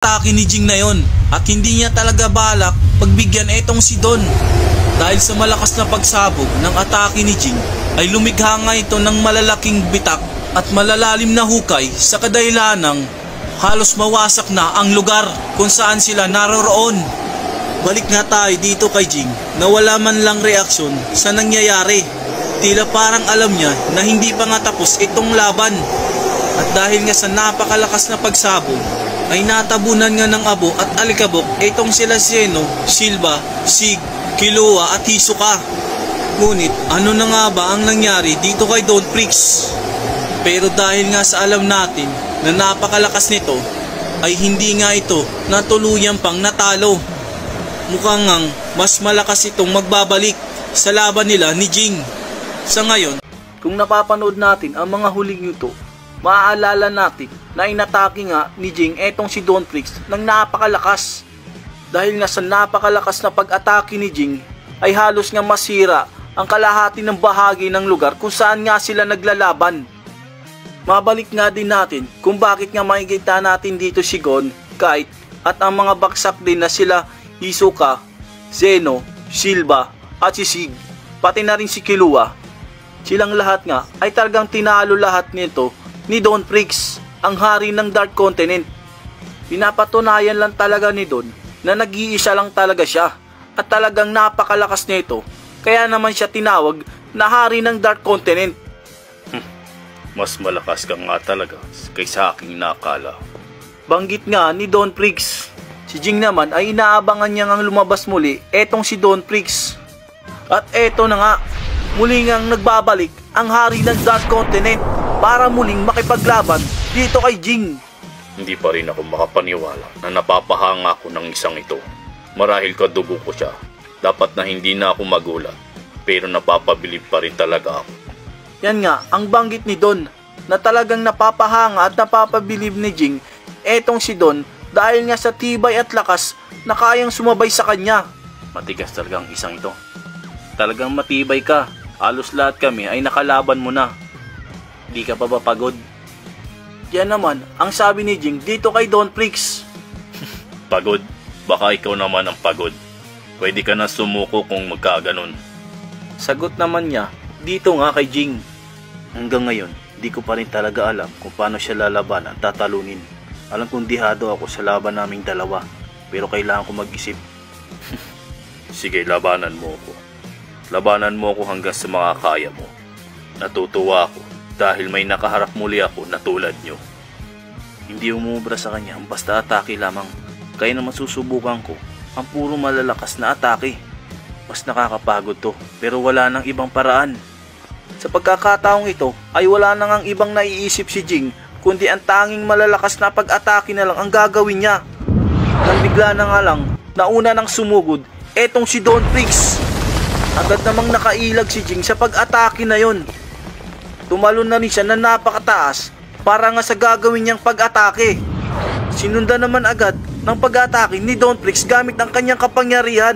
atake ni Jing na yon at hindi niya talaga balak pagbigyan etong si Don. Dahil sa malakas na pagsabog ng atake ni Jing ay lumikha nga ito ng malalaking bitak at malalalim na hukay sa kadahilanang halos mawasak na ang lugar kung saan sila naroroon. Balik nga tayo dito kay Jing na wala man lang reaksyon sa nangyayari. Tila parang alam niya na hindi pa nga tapos itong laban. At dahil nga sa napakalakas na pagsabog ay natabunan nga ng abo at alikabok itong sila Zeno, Silva, Sig, Killua at Hisoka. Ngunit ano na nga ba ang nangyari dito kay Don Prix? Pero dahil nga sa alam natin na napakalakas nito ay hindi nga ito natuluyan pang natalo. Mukhang ngang mas malakas itong magbabalik sa laban nila ni Jing. Sa ngayon, kung napapanood natin ang mga huling ito, maaalala natin na inatake nga ni Jing etong si Don Prix ng napakalakas. Dahil nga sa napakalakas na pag-atake ni Jing ay halos nga masira ang kalahati ng bahagi ng lugar kung saan nga sila naglalaban. Mabalik nga din natin kung bakit nga makikita natin dito si Gon, Kite at ang mga baksak din na sila Hisoka, Zeno, Silva at si Sig, pati na rin si Killua. Silang lahat nga ay talagang tinalo lahat nito ni Don Prix, ang hari ng Dark Continent. Pinapatunayan lang talaga ni Don na nag-iisa lang talaga siya at talagang napakalakas nito, kaya naman siya tinawag na hari ng Dark Continent. Mas malakas ka nga talaga kaysa aking nakala. Banggit nga ni Don Prix. Si Jing naman ay inaabangan niya ngang lumabas muli etong si Don Prix. At eto na nga, muli ngang nagbabalik ang hari ng Dark Continent para muling makipaglaban dito kay Jing. Hindi pa rin ako makapaniwala na napapahanga ako ng isang ito. Marahil kadugo ko siya. Dapat na hindi na ako magulat, pero napapabilib pa rin talaga ako. Yan nga ang banggit ni Don na talagang napapahanga at napapabilib ni Jing etong si Don dahil nga sa tibay at lakas na kayang sumabay sa kanya. Matigas talagang isang ito. Talagang matibay ka. Halos lahat kami ay nakalaban mo na. Di ka pa ba pagod? Yan naman ang sabi ni Jing dito kay Don Prix. Pagod? Baka ikaw naman ang pagod. Pwede ka na sumuko kung magkaganon. Sagot naman niya dito nga kay Jing. Hanggang ngayon, di ko pa rin talaga alam kung paano siya lalaban at tatalunin. Alam kong dihado ako sa laban naming dalawa, pero kailangan ko mag-isip. Sige, labanan mo ako. Labanan mo ako hanggang sa mga kaya mo. Natutuwa ako dahil may nakaharap muli ako na tulad nyo. Hindi umubra sa kanya ang basta atake lamang. Kaya naman susubukan ko ang puro malalakas na atake. Mas nakakapagod to, pero wala nang ibang paraan. Sa pagkakataong ito ay wala nang ang ibang naiisip si Jing, kundi ang tanging malalakas na pag-atake na lang ang gagawin niya. Nang bigla na nga lang, nauna nang sumugod etong si Don Prix. Agad namang nakailag si Jing sa pag-atake na yon. Tumalon na rin siya na napakataas para nga sa gagawin niyang pag-atake. Sinundan naman agad ng pag-atake ni Don Prix gamit ang kanyang kapangyarihan.